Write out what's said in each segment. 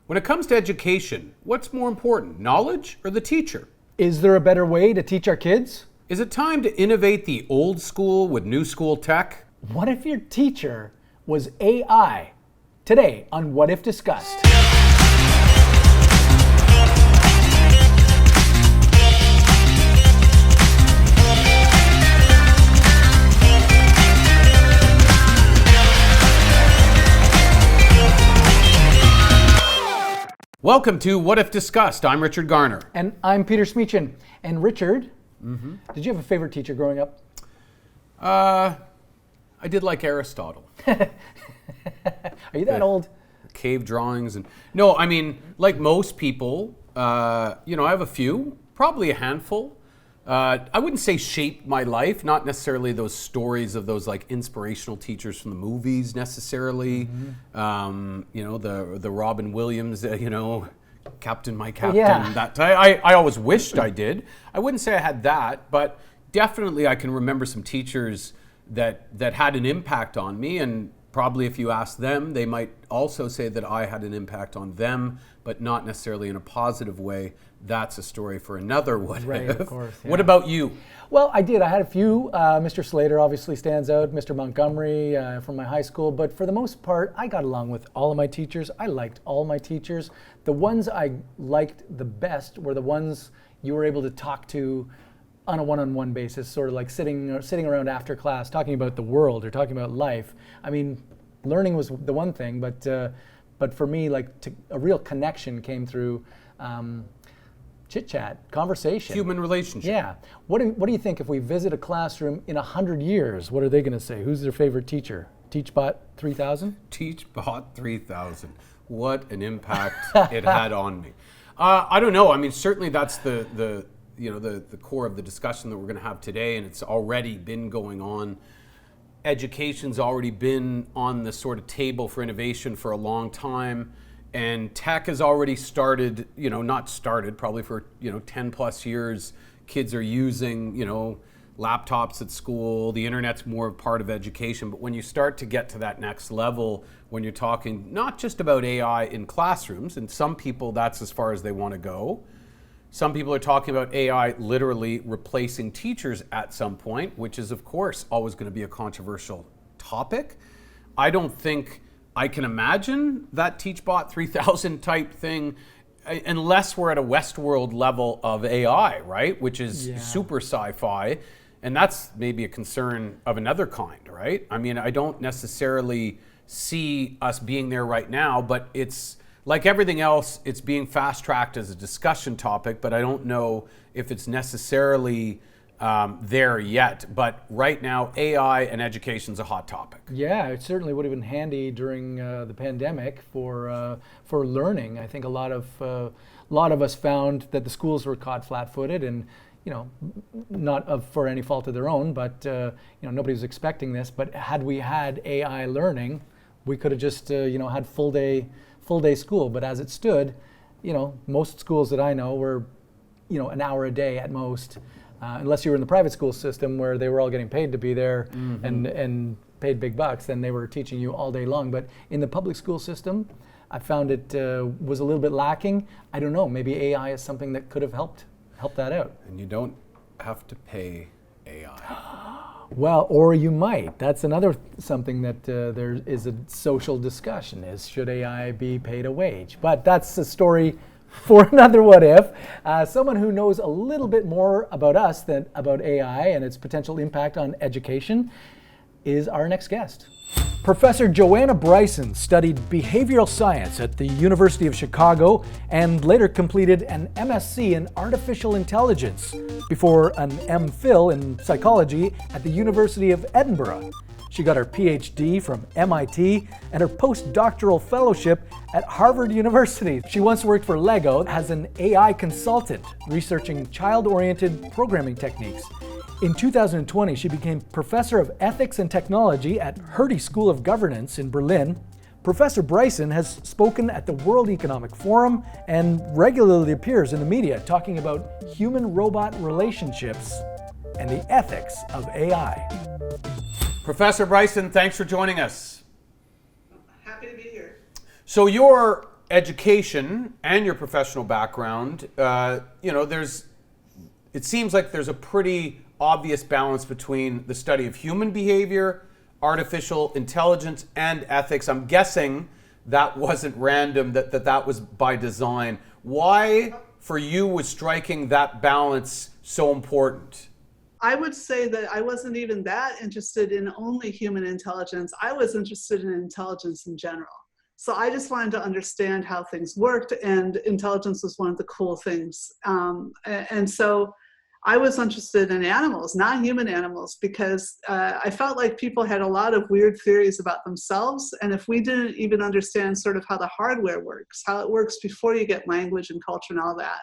When it comes to education, what's more important, knowledge or the teacher? Is there a better way to teach our kids? Is it time to innovate the old school with new school tech? What if your teacher was AI? Today on What If Discussed. Welcome to What If Discussed. I'm Richard Garner. And I'm Peter Smeechin. And Richard, did you have a favorite teacher growing up? I did like Aristotle. Are you that old? Cave drawings and... No, I mean, like most people, I have a few, probably a handful. I wouldn't say shaped my life, not necessarily those stories of those like inspirational teachers from the movies necessarily. The Robin Williams, Captain, my Captain. Yeah. That I always wished I did. I wouldn't say I had that, but definitely I can remember some teachers that had an impact on me, and probably if you ask them, they might also say that I had an impact on them, but not necessarily in a positive way. That's a story for another What If. Right, of course. Yeah. What about you? Well, I did. I had a few. Mr. Slater obviously stands out, Mr. Montgomery from my high school, but for the most part, I got along with all of my teachers. I liked all my teachers. The ones I liked the best were the ones you were able to talk to on a one-on-one basis, sort of like sitting around after class, talking about the world or talking about life. I mean, learning was the one thing, but for me, a real connection came through chit-chat, conversation. Human relationship. Yeah. What do you think if we visit a classroom in 100 years? What are they going to say? Who's their favorite teacher? TeachBot 3000? TeachBot 3000. What an impact it had on me. I don't know. I mean, certainly that's the core of the discussion that we're going to have today, and it's already been going on. Education's already been on the sort of table for innovation for a long time, and tech has already started, probably for 10 plus years. Kids are using laptops at school. The internet's more a part of education, but when you start to get to that next level, when you're talking not just about AI in classrooms, and some people that's as far as they want to go. Some people are talking about AI literally replacing teachers at some point, which is, of course, always going to be a controversial topic. I don't think I can imagine that TeachBot 3000 type thing unless we're at a Westworld level of AI, right? Which is super sci-fi. And that's maybe a concern of another kind, right? I mean, I don't necessarily see us being there right now, but it's like everything else, it's being fast-tracked as a discussion topic, but I don't know if it's necessarily there yet. But right now, AI and education is a hot topic. Yeah, it certainly would have been handy during the pandemic for learning. I think a lot of us found that the schools were caught flat-footed, and not for any fault of their own, but nobody was expecting this. But had we had AI learning, we could have just had full day school. But as it stood, most schools that I know were an hour a day at most, unless you were in the private school system where they were all getting paid to be there and paid big bucks, then they were teaching you all day long. But in the public school system, I found it was a little bit lacking. I don't know, maybe AI is something that could have helped that out. And you don't have to pay AI. Well, or you might. That's another something that there is a social discussion is, should AI be paid a wage? But that's a story for another What If. Someone who knows a little bit more about us than about AI and its potential impact on education is our next guest. Professor Joanna Bryson studied behavioral science at the University of Chicago and later completed an MSc in artificial intelligence before an MPhil in psychology at the University of Edinburgh. She got her PhD from MIT and her postdoctoral fellowship at Harvard University. She once worked for Lego as an AI consultant, researching child-oriented programming techniques. In 2020, she became Professor of Ethics and Technology at Hertie School of Governance in Berlin. Professor Bryson has spoken at the World Economic Forum and regularly appears in the media talking about human-robot relationships and the ethics of AI. Professor Bryson, thanks for joining us. Happy to be here. So you're education and your professional background, it seems like there's a pretty obvious balance between the study of human behavior, artificial intelligence, and ethics. I'm guessing that wasn't random, that was by design. Why, for you, was striking that balance so important? I would say that I wasn't even that interested in only human intelligence. I was interested in intelligence in general. So I just wanted to understand how things worked, and intelligence was one of the cool things. And so I was interested in animals, not human animals, because I felt like people had a lot of weird theories about themselves. And if we didn't even understand sort of how the hardware works, how it works before you get language and culture and all that,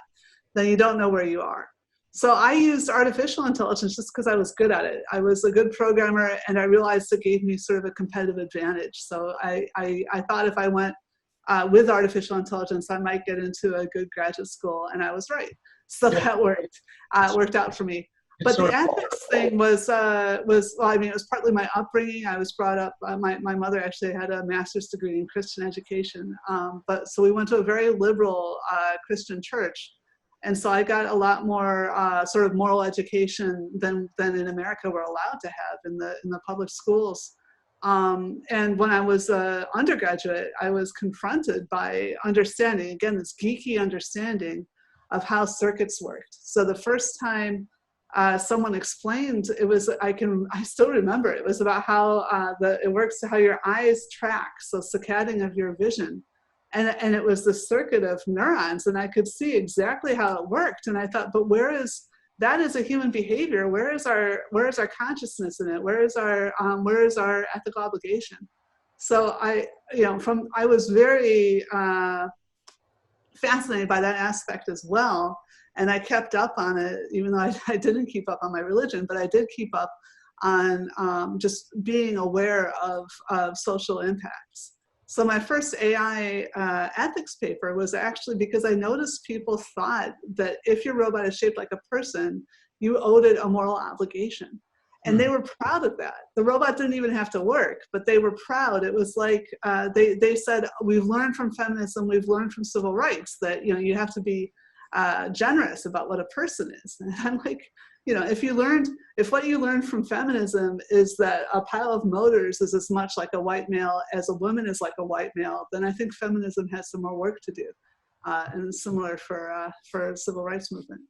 then you don't know where you are. So I used artificial intelligence just because I was good at it. I was a good programmer, and I realized it gave me sort of a competitive advantage. So I thought if I went with artificial intelligence, I might get into a good graduate school, and I was right. So that worked out for me. But the ethics thing was well, I mean, it was partly my upbringing. I was brought up, my mother actually had a master's degree in Christian education. But so we went to a very liberal Christian church. And so I got a lot more sort of moral education than in America we're allowed to have in the public schools. And when I was an undergraduate, I was confronted by understanding, again, this geeky understanding of how circuits worked. So the first time someone explained, I still remember, it was about how it works, how your eyes track, so saccading of your vision. And it was the circuit of neurons, and I could see exactly how it worked. And I thought, but that is a human behavior. Where is our consciousness in it? Where is our ethical obligation? So I was very fascinated by that aspect as well. And I kept up on it, even though I didn't keep up on my religion, but I did keep up on just being aware of social impacts. So my first AI ethics paper was actually because I noticed people thought that if your robot is shaped like a person, you owed it a moral obligation. And they were proud of that. The robot didn't even have to work, but they were proud. It was like they said, we've learned from feminism, we've learned from civil rights that you have to be generous about what a person is. And I'm like, if what you learned from feminism is that a pile of motors is as much like a white male as a woman is like a white male, then I think feminism has some more work to do. And similar for civil rights movement.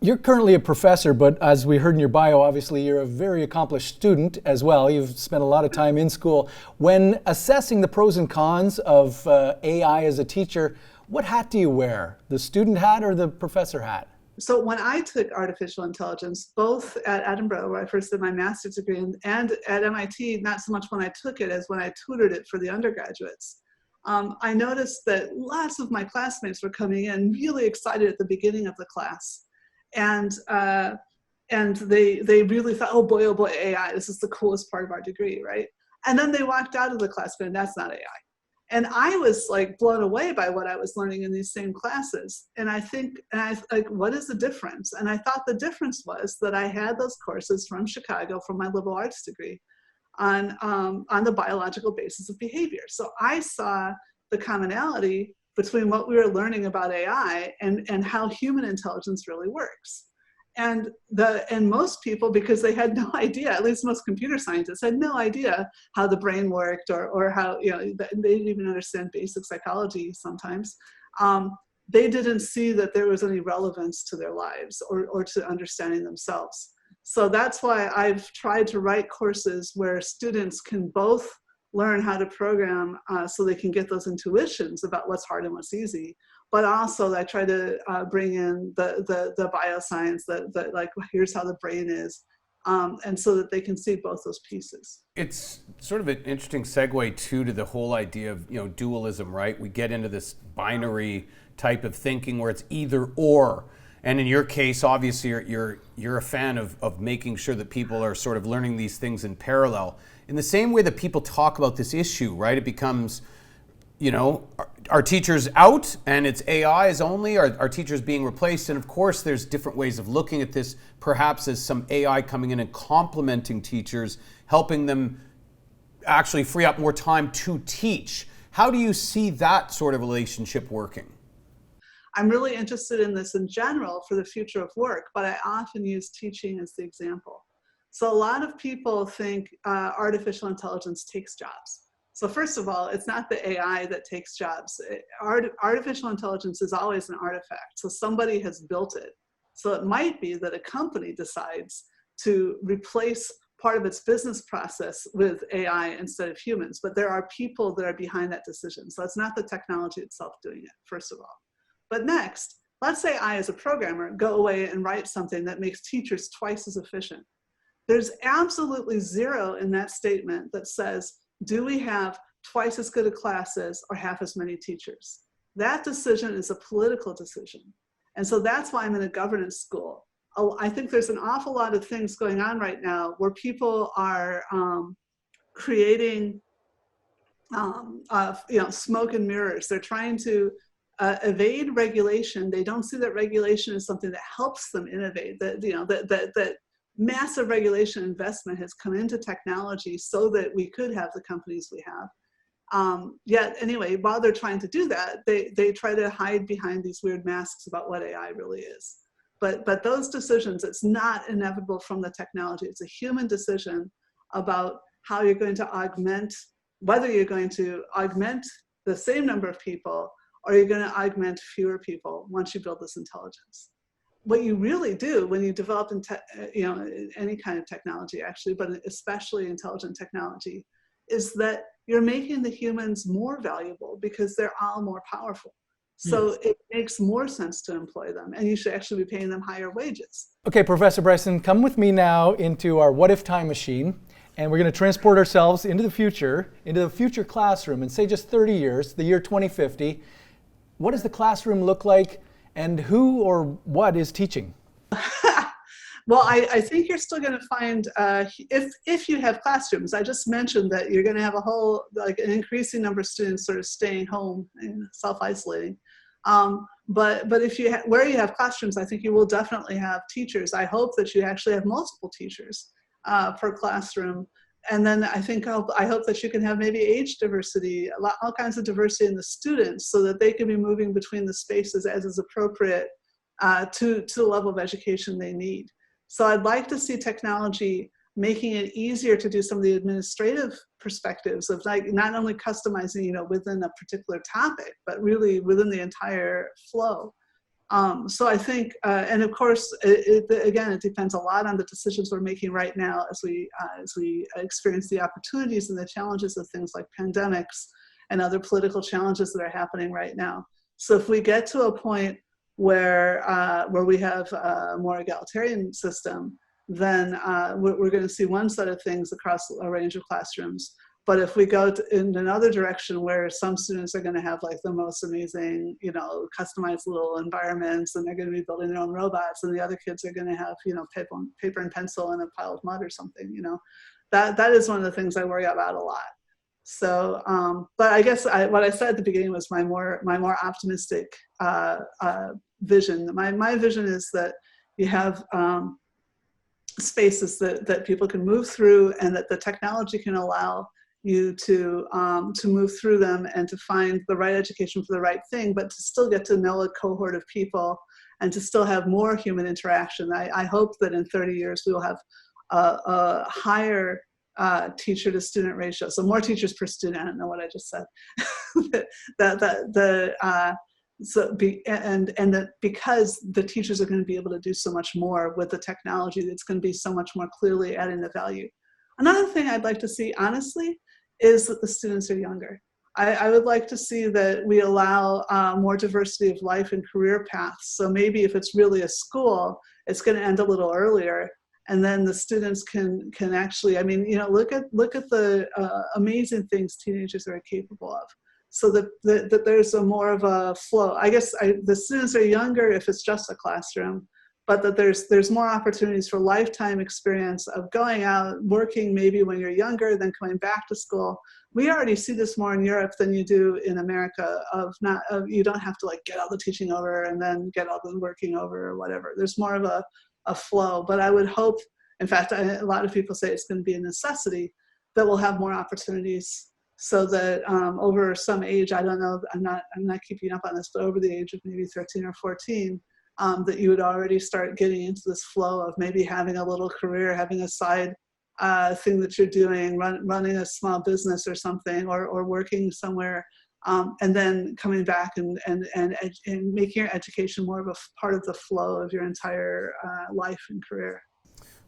You're currently a professor, but as we heard in your bio, obviously you're a very accomplished student as well. You've spent a lot of time in school. When assessing the pros and cons of AI as a teacher, what hat do you wear? The student hat or the professor hat? So when I took artificial intelligence, both at Edinburgh, where I first did my master's degree, and at MIT, not so much when I took it as when I tutored it for the undergraduates, I noticed that lots of my classmates were coming in really excited at the beginning of the class. And they really thought, oh boy, AI, this is the coolest part of our degree, right? And then they walked out of the class going, that's not AI. And I was like blown away by what I was learning in these same classes. And I like, what is the difference? And I thought the difference was that I had those courses from Chicago from my liberal arts degree on the biological basis of behavior. So I saw the commonality between what we were learning about AI and how human intelligence really works. And most people, because they had no idea, at least most computer scientists had no idea how the brain worked or how, they didn't even understand basic psychology sometimes. They didn't see that there was any relevance to their lives or to understanding themselves. So that's why I've tried to write courses where students can both learn how to program so they can get those intuitions about what's hard and what's easy. But also I try to bring in the bioscience that like, here's how the brain is, and so that they can see both those pieces. It's sort of an interesting segue to the whole idea of dualism, right? We get into this binary type of thinking where it's either or. And in your case, obviously, you're a fan of making sure that people are sort of learning these things in parallel. In the same way that people talk about this issue, right? It becomes, are teachers out and it's AIs only? Are teachers being replaced? And of course, there's different ways of looking at this, perhaps as some AI coming in and complementing teachers, helping them actually free up more time to teach. How do you see that sort of relationship working? I'm really interested in this in general for the future of work, but I often use teaching as the example. So a lot of people think artificial intelligence takes jobs. So first of all, it's not the AI that takes jobs. Artificial intelligence is always an artifact. So somebody has built it. So it might be that a company decides to replace part of its business process with AI instead of humans, but there are people that are behind that decision. So it's not the technology itself doing it, first of all. But next, let's say I, as a programmer, go away and write something that makes teachers twice as efficient. There's absolutely zero in that statement that says, do we have twice as good a classes or half as many teachers? That decision is a political decision. And so that's why I'm in a governance school. I think there's an awful lot of things going on right now where people are creating smoke and mirrors. They're trying to evade regulation. They don't see that regulation is something that helps them innovate. That massive regulation investment has come into technology so that we could have the companies we have. Yet anyway, while they're trying to do that, they try to hide behind these weird masks about what AI really is. But those decisions, it's not inevitable from the technology. It's a human decision about how you're going to augment, whether you're going to augment the same number of people or you're going to augment fewer people once you build this intelligence. What you really do when you develop any kind of technology, actually, but especially intelligent technology, is that you're making the humans more valuable because they're all more powerful. So yes, it makes more sense to employ them, and you should actually be paying them higher wages. Okay, Professor Bryson, come with me now into our what if time machine, and we're going to transport ourselves into the future classroom, and say just 30 years, the year 2050. What does the classroom look like, and who or what is teaching? Well, I think you're still going to find, if you have classrooms, I just mentioned that you're going to have an increasing number of students sort of staying home and self-isolating. But if where you have classrooms, I think you will definitely have teachers. I hope that you actually have multiple teachers per classroom. And then I hope that you can have maybe age diversity, all kinds of diversity in the students so that they can be moving between the spaces as is appropriate to the level of education they need. So I'd like to see technology making it easier to do some of the administrative perspectives of not only customizing, within a particular topic, but really within the entire flow. So I think, and of course, again, it depends a lot on the decisions we're making right now as we experience the opportunities and the challenges of things like pandemics and other political challenges that are happening right now. So if we get to a point where we have a more egalitarian system, then we're going to see one set of things across a range of classrooms. But if we go in another direction where some students are going to have the most amazing, customized little environments, and they're going to be building their own robots, and the other kids are going to have, paper and pencil and a pile of mud or something, that is one of the things I worry about a lot. So, but I guess what I said at the beginning was my more optimistic vision. My vision is that you have spaces that people can move through, and that the technology can allow you to move through them and to find the right education for the right thing, but to still get to know a cohort of people and to still have more human interaction. I hope that in 30 years we will have a higher teacher to student ratio, so more teachers per student. I don't know what I just said. That because the teachers are going to be able to do so much more with the technology, that's going to be so much more clearly adding the value. Another thing I'd like to see, honestly, is that the students are younger. I would like to see that we allow more diversity of life and career paths. So maybe if it's really a school, it's going to end a little earlier, and then the students can actually, look at the amazing things teenagers are capable of. So that there's more of a flow. I guess the students are younger if it's just a classroom, but that there's more opportunities for lifetime experience of going out, working maybe when you're younger, then coming back to school. We already see this more in Europe than you do in America, you don't have to get all the teaching over and then get all the working over or whatever. There's more of a flow, but I would hope, in fact, a lot of people say it's going to be a necessity, that we'll have more opportunities so that over some age, I don't know, I'm not keeping up on this, but over the age of maybe 13 or 14, that you would already start getting into this flow of maybe having a little career, having a side thing that you're doing, running a small business or something, or working somewhere, and then coming back and making your education more of a part of the flow of your entire life and career.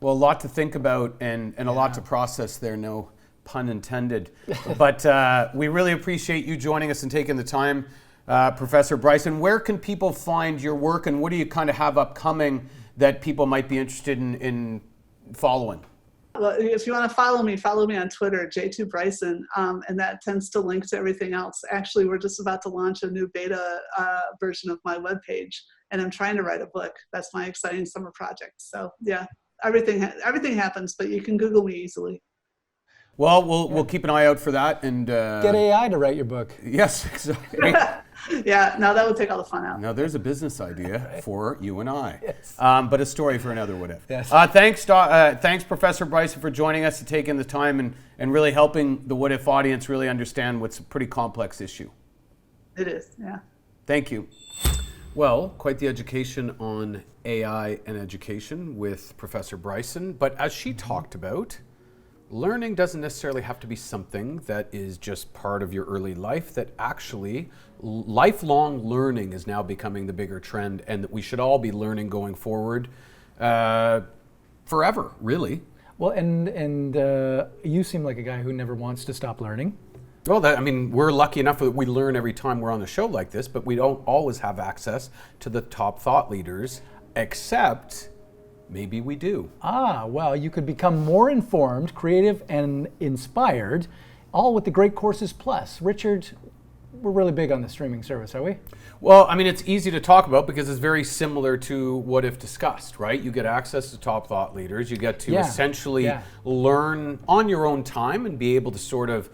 Well, a lot to think about and a lot to process there, no pun intended. But we really appreciate you joining us and taking the time, Professor Bryson. Where can people find your work, and what do you kind of have upcoming that people might be interested in following? Well, if you want to follow me on Twitter, J2 Bryson, and that tends to link to everything else. Actually, we're just about to launch a new beta version of my webpage, and I'm trying to write a book. That's my exciting summer project. So yeah, everything happens, but you can Google me easily. Well, we'll keep an eye out for that and get AI to write your book. Yes, exactly. Yeah, no, that would take all the fun out. Now there's a business idea for you and I, Yes. But a story for another what if. Yes. Thanks, Professor Bryson, for joining us and taking the time and really helping the what if audience really understand what's a pretty complex issue. It is, yeah. Thank you. Well, quite the education on AI and education with Professor Bryson, but as she talked about, learning doesn't necessarily have to be something that is just part of your early life, that actually lifelong learning is now becoming the bigger trend, and that we should all be learning going forward forever, really. Well, and you seem like a guy who never wants to stop learning. Well, we're lucky enough that we learn every time we're on a show like this, but we don't always have access to the top thought leaders, except maybe we do. Well, you could become more informed, creative, and inspired, all with the Great Courses Plus. Richard, we're really big on the streaming service, are we? Well, it's easy to talk about because it's very similar to What If discussed, right? You get access to top thought leaders. You get to essentially learn on your own time and be able to sort of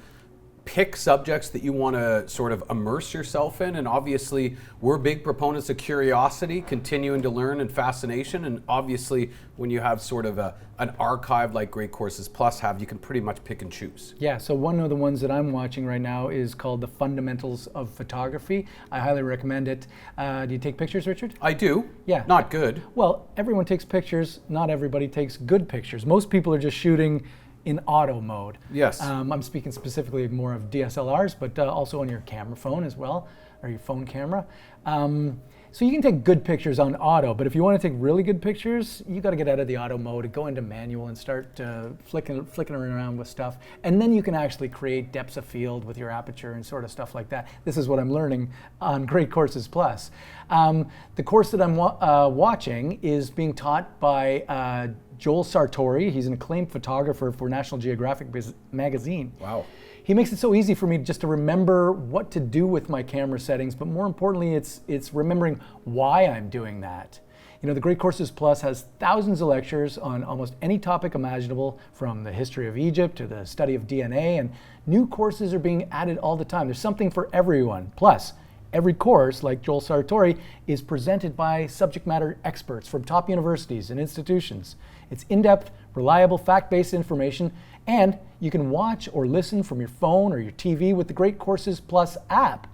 pick subjects that you want to sort of immerse yourself in. And obviously, we're big proponents of curiosity, continuing to learn, and fascination. And obviously, when you have sort of an archive like Great Courses Plus have, you can pretty much pick and choose. Yeah, so one of the ones that I'm watching right now is called The Fundamentals of Photography. I highly recommend it. Do you take pictures, Richard? I do. Yeah. Not good. Well, everyone takes pictures. Not everybody takes good pictures. Most people are just shooting in auto mode. Yes. I'm speaking specifically more of DSLRs, but also on your camera phone as well, or your phone camera. So you can take good pictures on auto, but if you want to take really good pictures, you got to get out of the auto mode and go into manual and start flicking around with stuff. And then you can actually create depths of field with your aperture and sort of stuff like that. This is what I'm learning on Great Courses Plus. The course that I'm watching is being taught by Joel Sartori. He's an acclaimed photographer for National Geographic magazine. Wow. He makes it so easy for me just to remember what to do with my camera settings, but more importantly, it's remembering why I'm doing that. You know, the Great Courses Plus has thousands of lectures on almost any topic imaginable, from the history of Egypt to the study of DNA, and new courses are being added all the time. There's something for everyone. Plus, every course, like Joel Sartori, is presented by subject matter experts from top universities and institutions. It's in-depth, reliable, fact-based information, and you can watch or listen from your phone or your TV with the Great Courses Plus app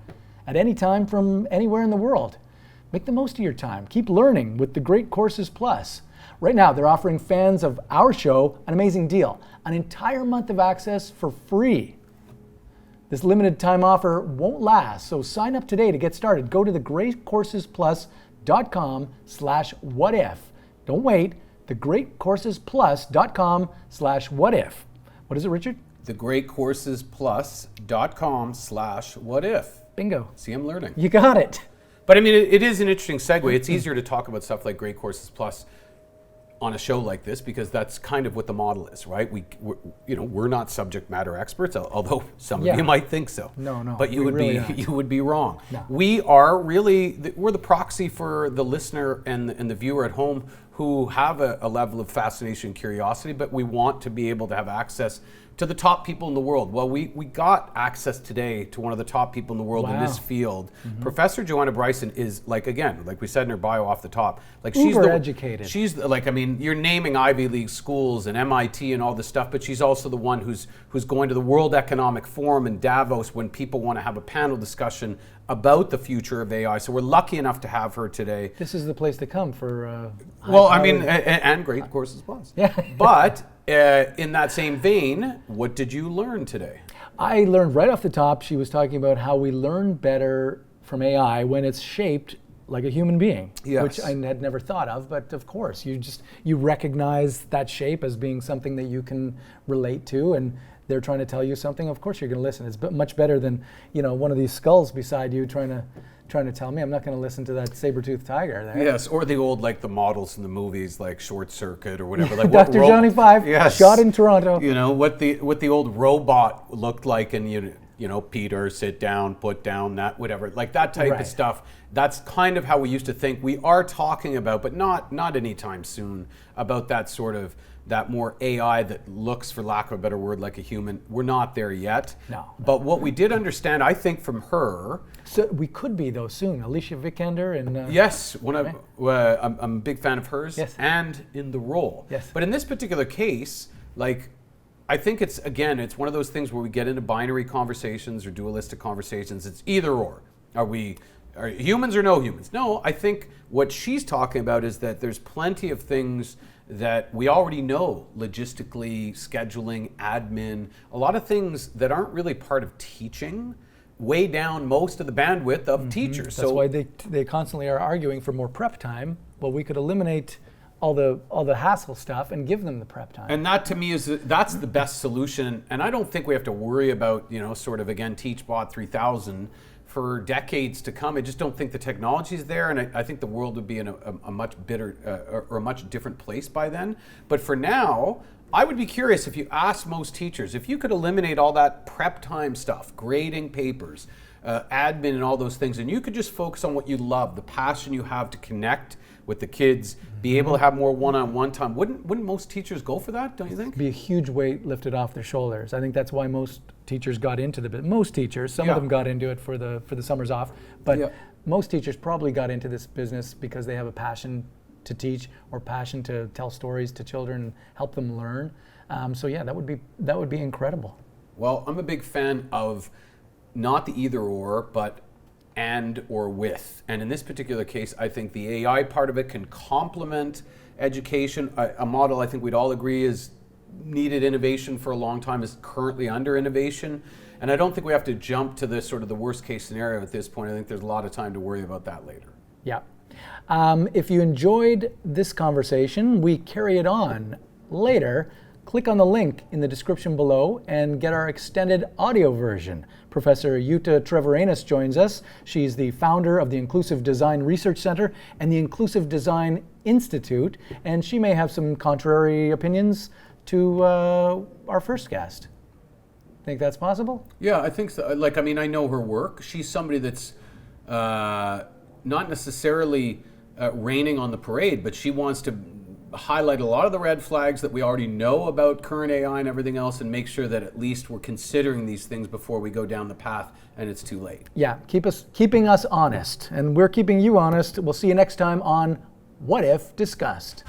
at any time from anywhere in the world. Make the most of your time. Keep learning with the Great Courses Plus. Right now, they're offering fans of our show an amazing deal, an entire month of access for free. This limited time offer won't last, so sign up today to get started. Go to thegreatcoursesplus.com/whatif. Don't wait, thegreatcoursesplus.com/whatif. What is it, Richard? thegreatcoursesplus.com/whatif. Bingo. See, I'm learning. You got it. But it is an interesting segue. It's easier to talk about stuff like Great Courses Plus on a show like this because that's kind of what the model is, right? We're not subject matter experts, although some of you might think so. No, but you would be wrong. No. We're the proxy for the listener and the viewer at home who have a level of fascination and curiosity, but we want to be able to have access to the top people in the world. Well, we got access today to one of the top people in the world in this field. Professor Joanna Bryson is, like, again, like we said in her bio off the top, like she's uber educated. She's like, I mean, you're naming Ivy League schools and MIT and all this stuff, but she's also the one who's going to the World Economic Forum in Davos when people want to have a panel discussion about the future of AI. So we're lucky enough to have her today. This is the place to come for. Well, I mean, and great courses plus. Yeah. But in that same vein, what did you learn today? I learned right off the top, she was talking about how we learn better from AI when it's shaped like a human being, yes. which I had never thought of, but of course, you recognize that shape as being something that you can relate to, and they're trying to tell you something, of course you're going to listen. It's much better than, one of these skulls beside you trying to tell me. I'm not going to listen to that saber-toothed tiger there. Yes, or the old, like the models in the movies, like Short Circuit or whatever. Like Dr. Johnny Five, yes. Shot in Toronto. What the old robot looked like, and Peter, sit down, put down, that, whatever, like that type of stuff. That's kind of how we used to think. We are talking about, but not anytime soon, about that sort of, that more AI that looks, for lack of a better word, like a human. We're not there yet. No. But what we did understand, I think, from her. So we could be, though, soon. Alicia Vikander and. Yes, I'm a big fan of hers. Yes. And in the role. Yes. But in this particular case, like, I think it's one of those things where we get into binary conversations or dualistic conversations. It's either or. Are humans or no humans? No, I think what she's talking about is that there's plenty of things that we already know, logistically, scheduling, admin, a lot of things that aren't really part of teaching weigh down most of the bandwidth of teachers. That's why they constantly are arguing for more prep time. Well, we could eliminate all the hassle stuff and give them the prep time. And that, to me, that's the best solution. And I don't think we have to worry about, sort of, again, TeachBot 3000 for decades to come. I just don't think the technology is there, and I think the world would be in a much bitter or a much different place by then. But for now, I would be curious if you asked most teachers, if you could eliminate all that prep time stuff, grading papers, admin and all those things, and you could just focus on what you love, the passion you have to connect with the kids, be able to have more one-on-one time. Wouldn't most teachers go for that, don't you think? It'd be a huge weight lifted off their shoulders. I think that's why most teachers got into the business. Most teachers, some of them got into it for the summers off, but most teachers probably got into this business because they have a passion to teach or passion to tell stories to children and help them learn. That would be incredible. Well, I'm a big fan of not the either or, but and or with. And in this particular case, I think the AI part of it can complement education. A model I think we'd all agree is needed innovation for a long time, is currently under innovation. And I don't think we have to jump to this sort of the worst case scenario at this point. I think there's a lot of time to worry about that later. Yeah. If you enjoyed this conversation, we carry it on later. Click on the link in the description below and get our extended audio version. Professor Jutta Treviranus joins us. She's the founder of the Inclusive Design Research Center and the Inclusive Design Institute, and she may have some contrary opinions to our first guest. Think that's possible? Yeah, I think so. I know her work. She's somebody that's not necessarily raining on the parade, but she wants to highlight a lot of the red flags that we already know about current AI and everything else, and make sure that at least we're considering these things before we go down the path and it's too late. Yeah, keeping us honest, and we're keeping you honest. We'll see you next time on What If Discussed.